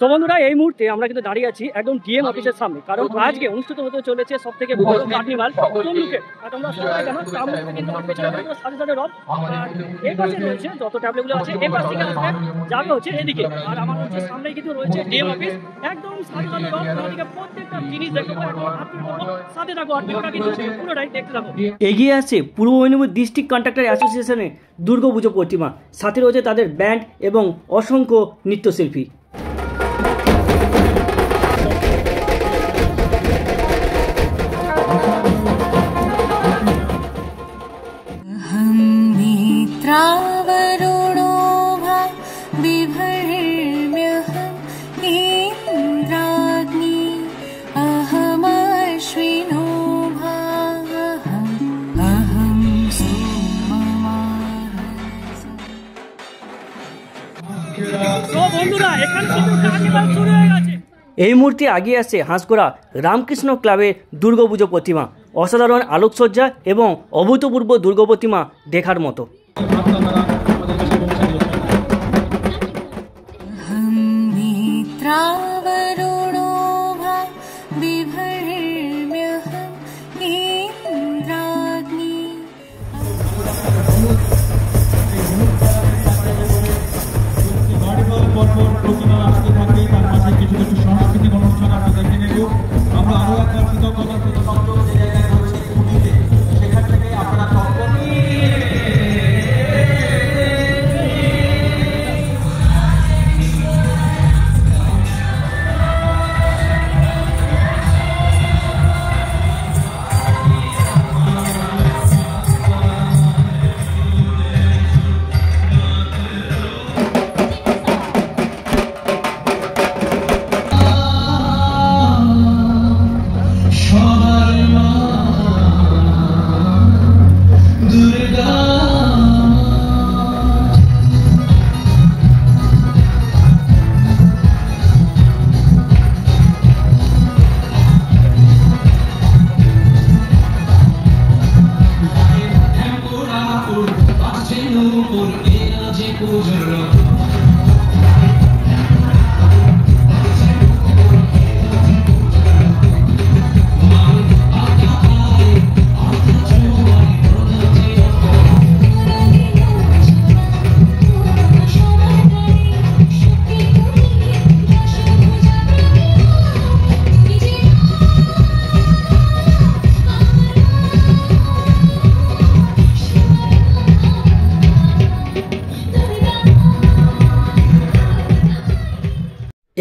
তো বন্ধুরা এই মুহূর্তে আমরা কিন্তু দাঁড়িয়ে আছি একদম ডিএম অফিসের সামনে, কারণ আজকে অনুষ্ঠিত হতে চলেছে সব থেকে বড় কার্নিভাল তমলুকে। আর তোমরা সবাই জানো তার মধ্যে কিন্তু পেছনে সাথে সাথে রথ, আর এই পাশে রয়েছে যত ট্যাবলেটগুলো আছে এই পাশ থেকে আসবে যাবে হচ্ছে এদিকে, আর আমার হচ্ছে সামনেই কিন্তু রয়েছে ডিএম অফিস। একদম সাথে সাথে রথ, তোমাদেরকে প্রত্যেকটা জিনিস দেখতে পাবো, সাথে থাকো আর ভিডিওটা কিন্তু পুরোটাই দেখতে থাকো। এগিয়ে আসছে পূর্ব মেদিনীপুর ডিস্ট্রিক্ট কন্ট্রাক্টর অ্যাসোসিয়েশনের দুর্গাপুজো প্রতিমা, সাথে রয়েছে তাদের ব্যান্ড এবং অসংখ্য নৃত্যশিল্পী। এই মুহূর্তে আগিয়ে আসছে হাঁসগোড়া রামকৃষ্ণ ক্লাবের দুর্গাপুজো প্রতিমা, অসাধারণ আলোকসজ্জা এবং অভূতপূর্ব দুর্গা প্রতিমা দেখার মতো।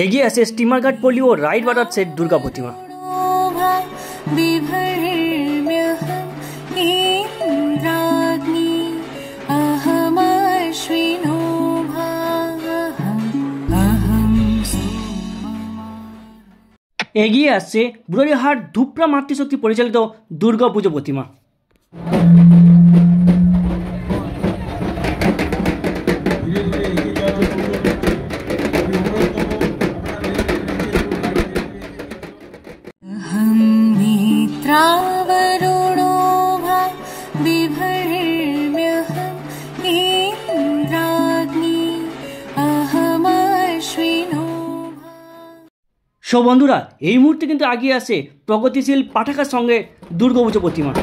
এগিয়ে আসে স্টিমারঘাট পল্লী ও রাইড ব্রাদার্সের দুর্গা প্রতিমা। এগিয়ে আসছে বুড়িহাট ধুপড়া মাতৃশক্তি পরিচালিত দুর্গা পুজো প্রতিমা। সো বন্ধুরা এই মুহূর্তে কিন্তু আগিয়ে আসে প্রগতিশীল পাঠাকার সঙ্গে দুর্গাপুজো প্রতিমা।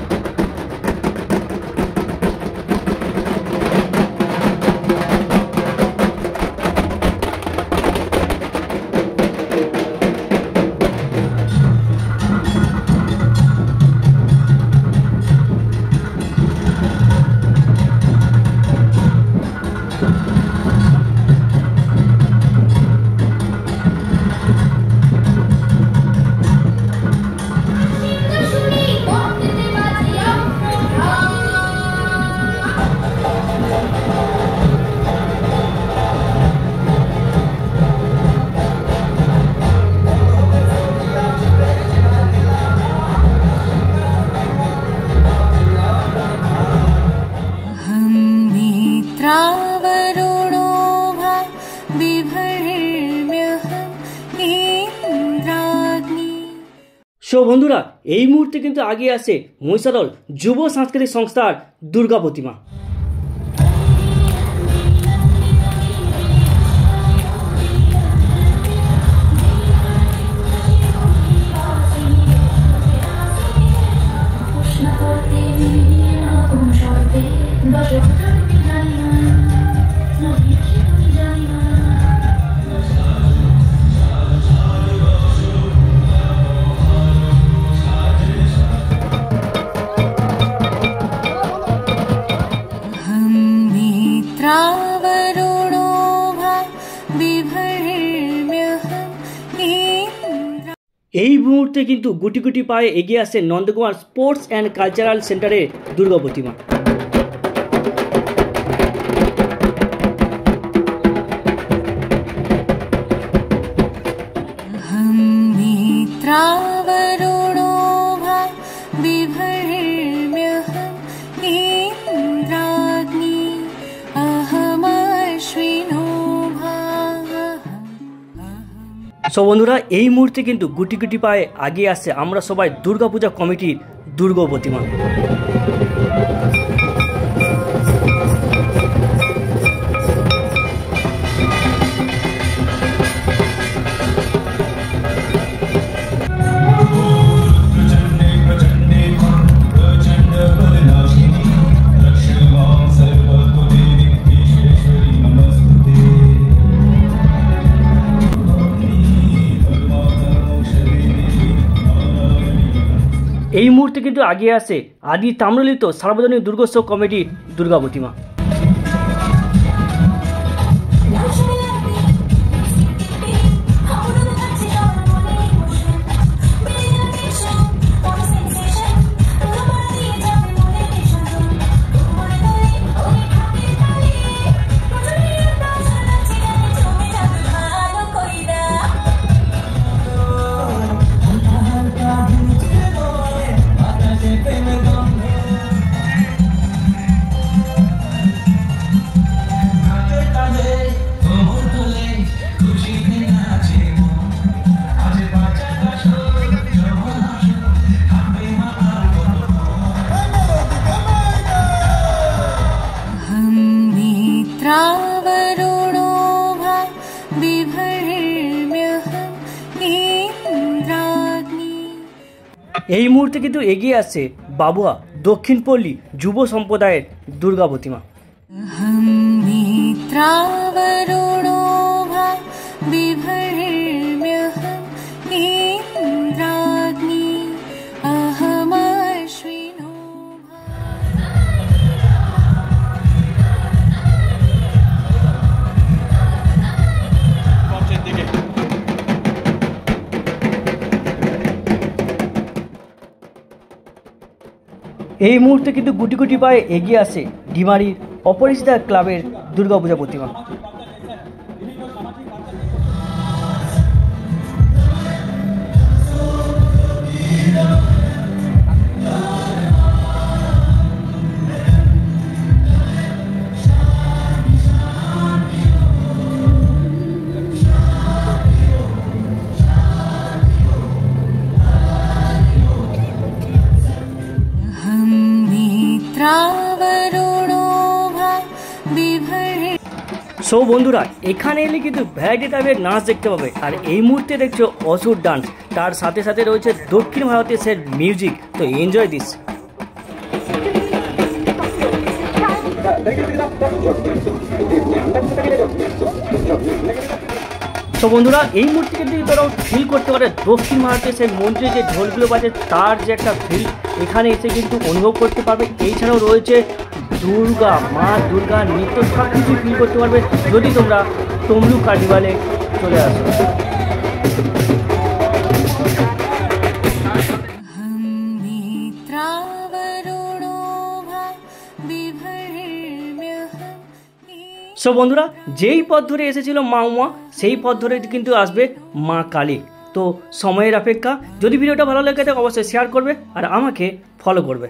সো বন্ধুরা এই মুহূর্তে কিন্তু আগিয়ে আসে মহিষাদল যুব সাংস্কৃতিক সংস্থার দুর্গা প্রতিমা। এই মুহূর্তে কিন্তু গুটি গুটি পায়ে এগিয়ে আসছে নন্দকুমার স্পোর্টস অ্যান্ড কালচারাল সেন্টারের দুর্গা প্রতিমা। সো বন্ধুরা, এই মুহূর্তে কিন্তু গুটি গুটি পায়ে আগিয়ে আসছে আমরা সবাই দুর্গাপূজা কমিটির দুর্গা প্রতিমা। এই মুহূর্তে কিন্তু আগিয়ে আসে আদি তাম্রলিপ্ত সার্বজনীন দুর্গোৎসব কমিটি দুর্গা প্রতিমা। এই মুহূর্তে কিন্তু এগিয়ে আসছে বাবুয়া দক্ষিণপল্লী যুব সম্প্রদায়ের দুর্গা প্রতিমা। এই মুহূর্তে কিন্তু গুটি গুটি পায়ে এগিয়ে আসে ডিমারির অপরিচিতা ক্লাবের দুর্গাপূজা প্রতিমা। সো বন্ধুরা, এখানে এলে কিন্তু ভ্যারাইটি টাইপের নাচ দেখতে পাবে। আর এই মুহূর্তে দেখছো অসুর ডান্স, তার সাথে সাথে রয়েছে দক্ষিণ ভারতের সে মিউজিক। তো এনজয় দিস। তো বন্ধুরা, এই মুহূর্তে কিন্তু তোরাও ফিল করতে পারে দক্ষিণ ভারতের সেই মন্ত্রী যে ঢোলগুলো বাজে তার যে একটা ফিল এখানে এসে কিন্তু অনুভব করতে পারবে। এছাড়াও রয়েছে দুর্গা মা দুর্গার নৃত্য, সব কিছু ফিল করতে পারবে যদি তোমরা তমলুক কার্নিভালে চলে আসো। সো বন্ধুরা, যেই পথ ধরে এসেছিল মা উমা সেই পথ ধরে কিন্তু আসবে মা কালী। তো সময়ের অপেক্ষা। যদি ভিডিওটা ভালো লাগে থাকে অবশ্যই শেয়ার করবে আর আমাকে ফলো করবে।